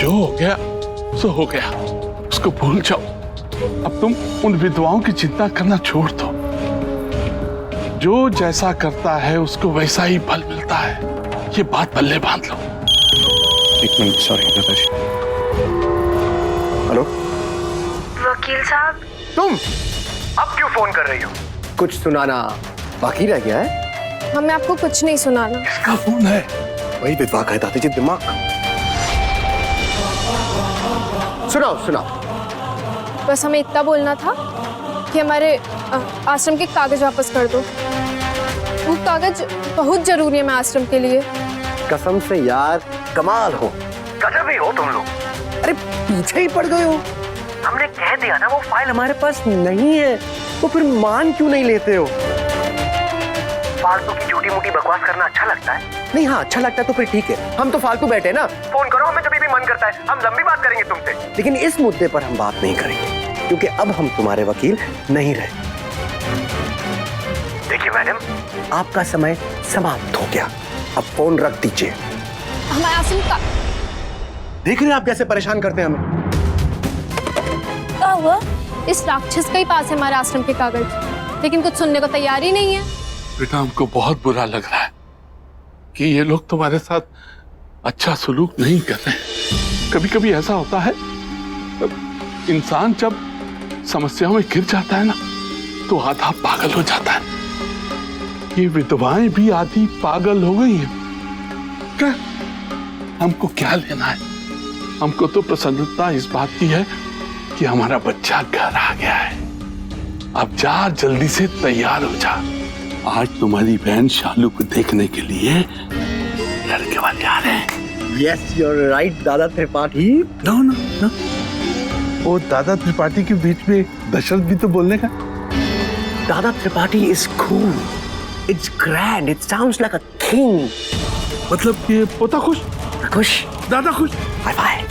जो हो गया सो हो गया, उसको भूल जाओ। अब तुम उन विधवाओं की चिंता करना छोड़ दो। जो जैसा करता है उसको वैसा ही फल मिलता है, ये बात पल्ले बांध लो। एक मिनट, सॉरी दादाजी। हेलो वकील साहब, तुम अब क्यों फोन कर रही हो? कुछ सुनाना बाकी रह गया है? हमें आपको कुछ नहीं सुनाना। किसका फोन है? वही विधवा का है दादाजी, दिमाग। सुनाओ। बस हमें इतना बोलना था कि हमारे आश्रम के कागज वापस कर दो। वो कागज बहुत जरूरी है मैं आश्रम के लिए। कसम से यार, कमाल हो, गजब ही हो तुम लोग। अरे पीछे ही पड़ गए हो। हमने कह दिया ना वो फाइल हमारे पास नहीं है, तो फिर मान क्यों नहीं लेते हो? फालतू की छोटी मोटी बकवास करना अच्छा लगता है? नहीं, हाँ अच्छा लगता है तो फिर ठीक है। हम तो फालतू बैठे ना, फोन करो हमें जब भी मन करता है, हम लंबी बात करेंगे तुमसे। लेकिन इस मुद्दे पर हम बात नहीं करेंगे, क्योंकि अब हम तुम्हारे वकील नहीं रहे। देखिए मैडम, आपका समय समाप्त हो गया, अब फोन रख दीजिए। हमारे आश्रम का देख रहे हैं आप कैसे परेशान करते हैं हमें? क्या हुआ? इस राक्षस का ही पास है हमारे आश्रम के कागज, लेकिन कुछ सुनने को तैयार ही नहीं है। बेटा, हमको बहुत बुरा लग रहा है कि ये लोग तुम्हारे साथ अच्छा सलूक नहीं कर रहे। कभी कभी ऐसा होता है, इंसान जब समस्याओं में गिर जाता है ना, तो आधा पागल हो जाता है। ये विधवाएं भी आधी पागल हो गई हैं। क्या हमको क्या लेना है? हमको तो प्रसन्नता इस बात की है कि हमारा बच्चा घर आ गया है। अब जा, जल्दी से तैयार हो जा। आज तुम्हारी बहन शालू को देखने के लिए लड़के वाले आ रहे हैं। यस, यू आर राइट दादा त्रिपाठी। नो, वो दादा त्रिपाठी के बीच में दशरथ भी तो बोलने का। दादा Tripathi is cool, it's grand, it sounds like a king. मतलब ये पोता खुश, खुश, दादा खुश। Bye bye.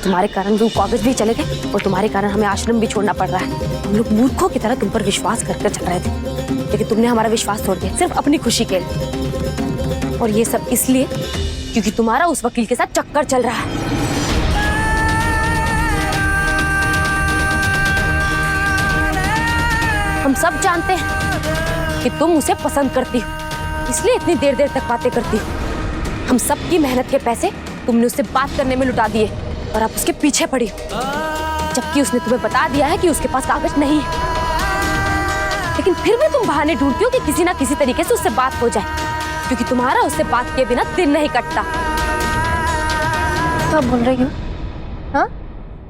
तुम्हारे कारण वो कागज भी चले गए और तुम्हारे कारण हमें आश्रम भी छोड़ना पड़ रहा है। हम लोग मूर्खों की तरह तुम पर विश्वास करके चल रहे थे, लेकिन तुमने हमारा विश्वास तोड़ दिया सिर्फ अपनी खुशी के लिए। और ये सब इसलिए क्योंकि तुम्हारा उस वकील के साथ चक्कर चल रहा है। हम सब जानते हैं कि तुम उसे पसंद करती हो, इसलिए इतनी देर देर तक बातें करती हो। हम सबकी मेहनत के पैसे तुमने उससे बात करने में लुटा दिए और आप उसके पीछे पड़ी हो, जबकि उसने तुम्हें बता दिया है कि उसके पास कागज नहीं है। लेकिन फिर भी तुम बहाने ढूंढती हो कि किसी ना किसी तरीके से उससे बात हो जाए, क्योंकि तुम्हारा उससे बात किए बिना दिन नहीं कटता। क्या बोल रही हो? हाँ,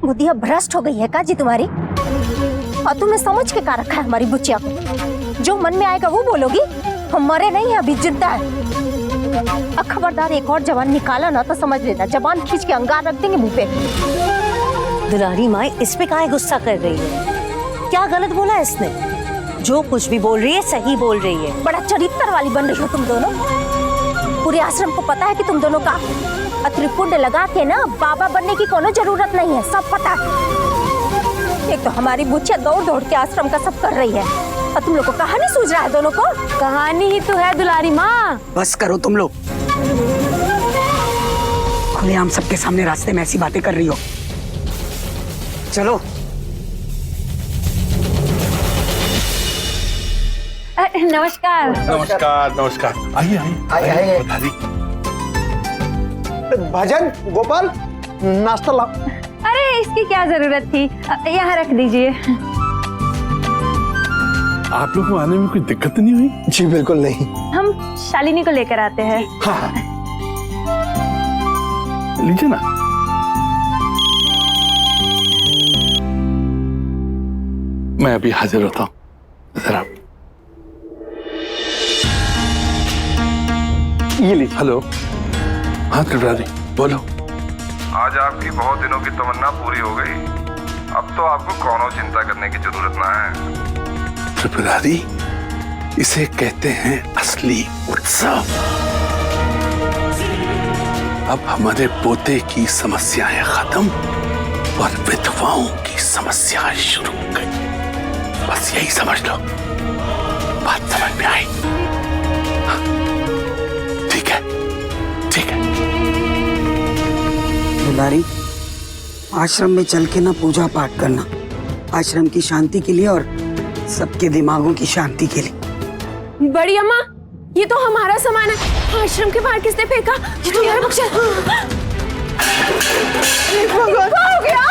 बुद्धिया भ्रष्ट हो गई है का जी तुम्हारी? और तुमने समझ के क्या रखा है हमारी बुच्चिया को? जो मन में आएगा वो बोलोगी। हम मरे नहीं है, अभी जिंदा है। खबरदार, एक और जवान निकाला ना तो समझ लेना जवान खींच के अंगार रख देंगे मुंह पे। दुलारी माँ इस पे काहे गुस्सा कर रही है? क्या गलत बोला इसने? जो कुछ भी बोल रही है सही बोल रही है। बड़ा चरित्र वाली बन रही हो तुम दोनों। पूरे आश्रम को पता है कि तुम दोनों का त्रिपुंड लगा के ना बाबा बनने की कोनो जरूरत नहीं है, सब पता है। एक तो हमारी बुच्चिया दौड़ दौड़ के आश्रम का सब कर रही है, और तुम लोग को कहानी सूझ रहा है दोनों को? कहानी ही तो है दुलारी माँ। बस करो तुम लोग, खुलेआम सबके सामने रास्ते में ऐसी बातें कर रही हो। चलो। नमस्कार। नमस्कार। आइए। भजन, गोपाल, नाश्ता लाओ। अरे इसकी क्या जरूरत थी, यहाँ रख दीजिए। आप लोग को आने में कोई दिक्कत नहीं हुई? जी बिल्कुल नहीं। हम शालिनी को लेकर आते हैं। हाँ। लीजिए ना। मैं अभी हाजिर होता हूँ, जरा। ये लीजिए। हेलो। हाँ त्रिपुरारी, बोलो। आज आपकी बहुत दिनों की तमन्ना पूरी हो गई। अब तो आपको कौनो चिंता करने की जरूरत ना है। त्रिपुरारी, इसे कहते हैं असली उत्सव। अब हमारे पोते की समस्याएं खत्म और विधवाओं की समस्याएं शुरू हो गई। बस यही समझ लो, बात समझ में आई। ठीक है, ठीक है। दुलारी, आश्रम में चल के ना पूजा पाठ करना, आश्रम की शांति के लिए और सबके दिमागों की शांति के लिए। बड़ी अम्मा, ये तो हमारा सामान है, आश्रम के बाहर किसने फेंका? ये तो मेरा बक्सा है। क्या हो गया?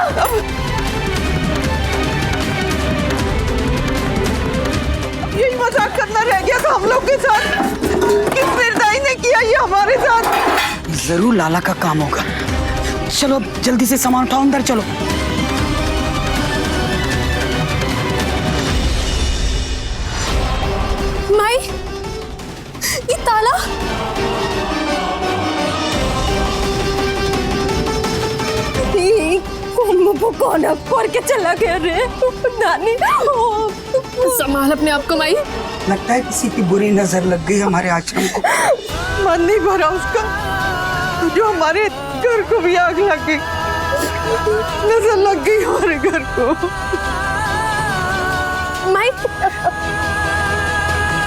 यही मजाक करना रह गया था हम लोग के साथ। किस निर्दयी ने किया ये हमारे साथ? जरूर लाला का काम होगा। चलो अब जल्दी से सामान उठाओ, अंदर चलो। माई, ये ताला। कौन पढ़ के चला गया रे नानी? संभाल अपने आप को माई। लगता है किसी की बुरी नजर लग गई हमारे आश्रम को। मन नहीं भरा उसका, जो हमारे घर को भी आग लग गई, नजर लग गई हमारे घर को। माई,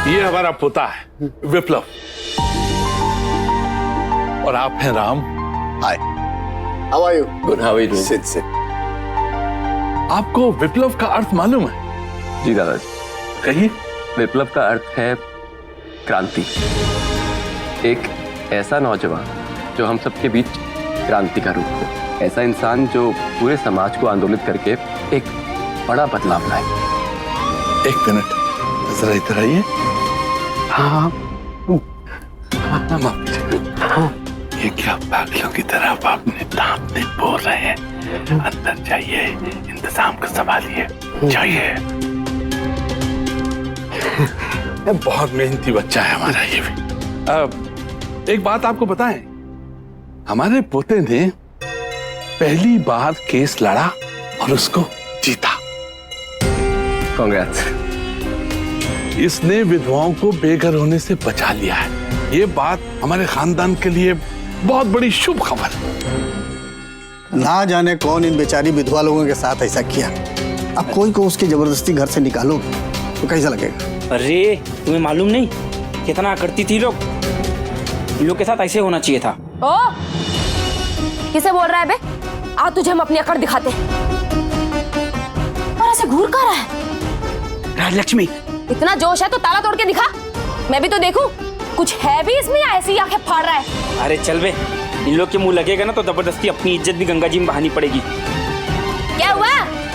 ये हमारा पोता है विप्लव, और आप हैं Ram. Hi, how are you? Good, how are you doing? Sit. आपको विप्लव का अर्थ मालूम है? जी दादाजी, कहिए। विप्लव का अर्थ है क्रांति। एक ऐसा नौजवान जो हम सबके बीच क्रांति का रूप हो, ऐसा इंसान जो पूरे समाज को आंदोलित करके एक बड़ा बदलाव लाए। एक मिनट, जरा इधर आइए। हाँ, ये क्या पागलों की तरह आप अपने दांत नहीं बोल रहे हैं? अंदर जाइए, इंतजाम को संभालिए, जाइए। बहुत मेहनती बच्चा है हमारा ये भी। अब एक बात आपको बताएं, हमारे पोते ने पहली बार केस लड़ा और उसको जीता। कांग्रेस। इसने विधवाओं को बेघर होने से बचा लिया है। ये बात हमारे खानदान के लिए बहुत बड़ी शुभ खबर है। ना जाने कौन इन बेचारी विधवा लोगों के साथ ऐसा किया। अब कोई को उसकी जबरदस्ती घर से निकालो तो कैसा लगेगा? अरे तुम्हें मालूम नहीं कितना करती थी लोग, इन लोग के साथ ऐसे होना चाहिए था। ओ, किसे बोल रहा है बे? आ तुझे हम अपनी अकड़ दिखाते। और ऐसे घूर कर रहा है। राजलक्ष्मी, इतना जोश है तो ताला तोड़ के दिखा, मैं भी तो देखूं। कुछ है भी इसमें या ऐसी आंखें फाड़ रहा है? अरे चल बे, इन लोग के मुंह लगेगा ना तो जबरदस्ती अपनी इज्जत भी गंगा जी में बहानी पड़ेगी। क्या हुआ?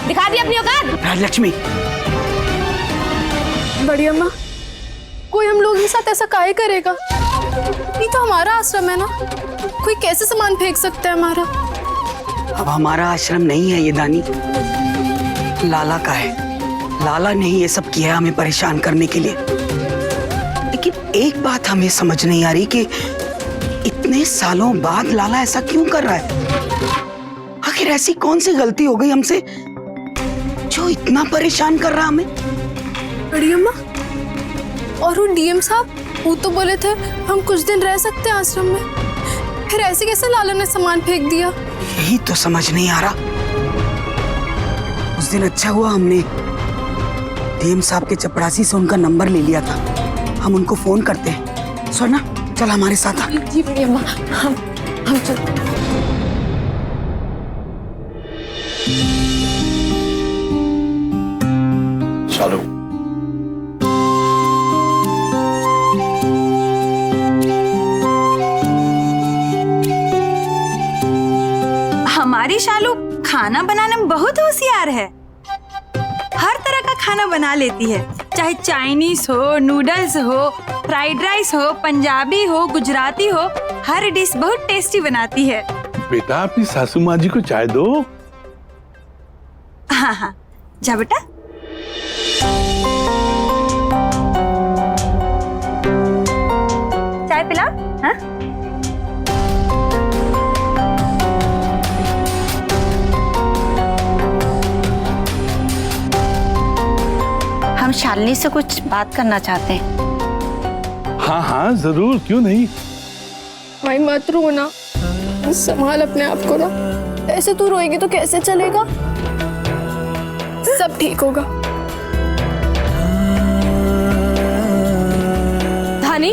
दिखा दी अपनी औकात। राजलक्ष्मी। बड़ी अम्मा, कोई हम लोग के साथ ऐसा काहे करेगा? ये तो हमारा आश्रम है ना, कोई कैसे सामान फेंक सकता है हमारा? अब हमारा आश्रम नहीं है ये दानी, लाला का है। लाला ने ही ये सब किया हमें परेशान करने के लिए। लेकिन एक बात हमें समझ नहीं आ रही कि इतने सालों बाद लाला ऐसा क्यों कर रहा है? आखिर ऐसी कौन सी गलती हो गई हमसे जो इतना परेशान कर रहा हमें? बड़ी अम्मा, और वो डीएम साहब, वो तो बोले थे हम कुछ दिन रह सकते हैं आश्रम में, फिर ऐसे कैसे लाला ने सामान फेंक दिया? यही तो समझ नहीं आ रहा। उस दिन अच्छा हुआ हमने डीएम साहब के चपरासी से उनका नंबर ले लिया था। हम उनको फोन करते हैं। स्वर्णा, चल हमारे साथ आ। जी बड़ी अम्मा, हम चलते हैं। चलो। हमारी शालू खाना बनाने में बहुत होशियार है। हर तरह का खाना बना लेती है, चाहे चाइनीज हो, नूडल्स हो, फ्राइड राइस हो, पंजाबी हो, गुजराती हो, हर डिश बहुत टेस्टी बनाती है। बेटा, अपनी सासू माँ जी को चाय दो। हाँ हाँ, जा बेटा। चाय पिला। हाँ? हम शालिनी से कुछ बात करना चाहते हैं। हाँ हाँ जरूर, क्यों नहीं। भाई मत रो ना, संभाल अपने आप को ना। ऐसे तू रोएगी तो कैसे चलेगा? सब ठीक होगा। धानी,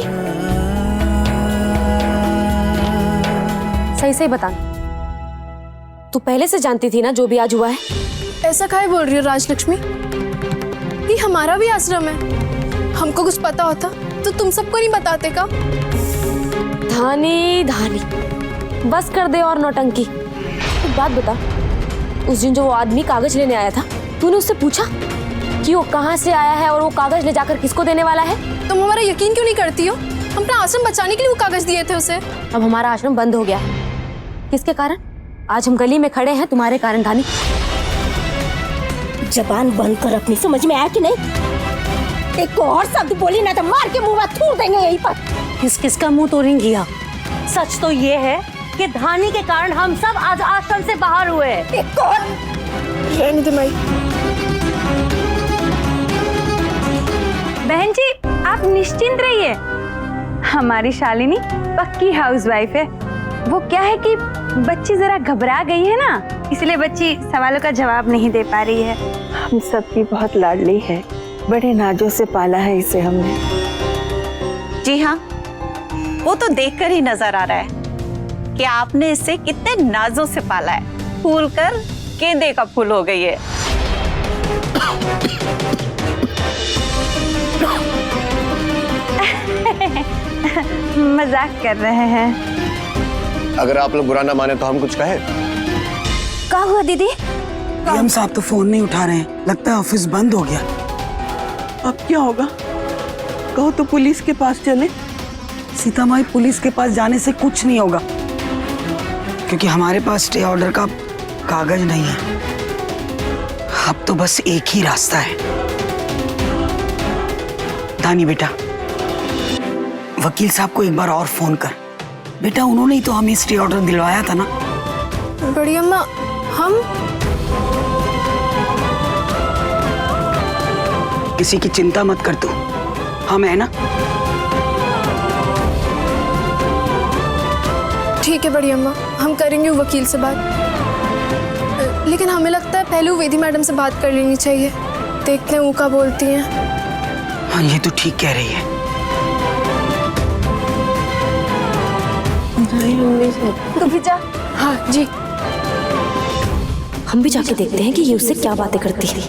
सही सही बताना, तू पहले से जानती थी ना जो भी आज हुआ है? ऐसा काहे बोल रही हो राजलक्ष्मी? ये हमारा भी आश्रम है, हमको कुछ पता होता तो तुम सबको नहीं बताते का? धानी धानी, बस कर दे और नौटंकी। एक बात बता, उस दिन जो वो आदमी कागज लेने आया था, तूने उससे पूछा कि वो कहाँ से आया है और वो कागज ले जाकर किसको देने वाला है? तुम हमारा यकीन क्यों नहीं करती हो? हम अपना आश्रम बचाने के लिए वो कागज दिए थे उसे। अब हमारा आश्रम बंद हो गया है, किसके कारण? आज हम गली में खड़े हैं तुम्हारे कारण धानी। जबान बंद कर अपनी, समझ में आया कि नहीं? एक को और शब्द बोली ना तो मार के मुंह में थूर देंगे यहीं पर। किस किस का मुंह तोड़ेंगी आप? सच तो ये है कि धानी के कारण हम सब आज आश्रम से बाहर हुए। एक और रहने दे माई। बहन जी आप निश्चिंत रहिए, हमारी शालिनी पक्की हाउसवाइफ है। वो क्या है कि बच्ची जरा घबरा गई है ना, इसलिए बच्ची सवालों का जवाब नहीं दे पा रही है। हम सबकी बहुत लाडली है, बड़े नाजों से पाला है इसे हमने। जी हाँ, वो तो देखकर ही नजर आ रहा है कि आपने इसे कितने नाजों से पाला है। फूल कर गेंदे का फूल हो गई है। मजाक कर रहे हैं। अगर आप लोग बुरा ना माने तो हम कुछ कहें? क्या हुआ दीदी? हम साहब तो फोन नहीं उठा रहे हैं, लगता है ऑफिस बंद हो गया। अब क्या होगा? कहो तो पुलिस के पास चले। सीता माई, पुलिस के पास जाने से कुछ नहीं होगा, क्योंकि हमारे पास स्टे ऑर्डर का कागज नहीं है। अब तो बस एक ही रास्ता है। धानी बेटा, वकील साहब को एक बार और फोन कर। बेटा उन्होंने ही तो हमें स्टे ऑर्डर दिलवाया था ना। बड़ी अम्मा, हम किसी की चिंता मत कर तू, हम है ना। ठीक है बड़ी अम्मा, हम करेंगे वकील से बात। लेकिन हमें लगता है पहले वेदी मैडम से बात कर लेनी चाहिए, देखते हैं वो क्या बोलती हैं। हाँ ये तो ठीक कह रही है। तू भी जा। हाँ जी। हम भी जाके देखते हैं कि ये उससे क्या बातें करती है।